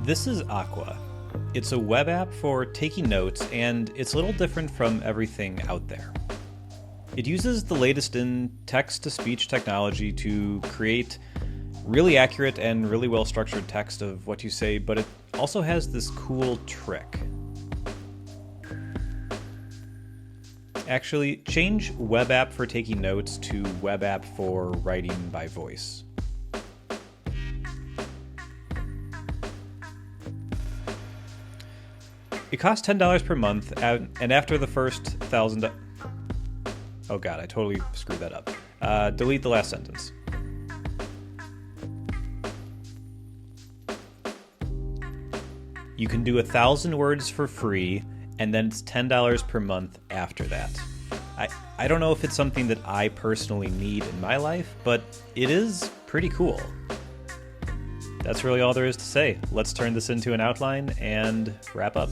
This is Aqua. It's a web app for taking notes, and it's a little different from everything out there. It uses the latest in text-to-speech technology to create really accurate and really well-structured text of what you say, but it also has this cool trick. Actually, change web app for taking notes to web app for writing by voice. It costs $10 per month, and after the first 1,000... Oh god, I totally screwed that up. Delete the last sentence. You can do 1,000 words for free, and then it's $10 per month after that. I don't know if it's something that I personally need in my life, but it is pretty cool. That's really all there is to say. Let's turn this into an outline and wrap up.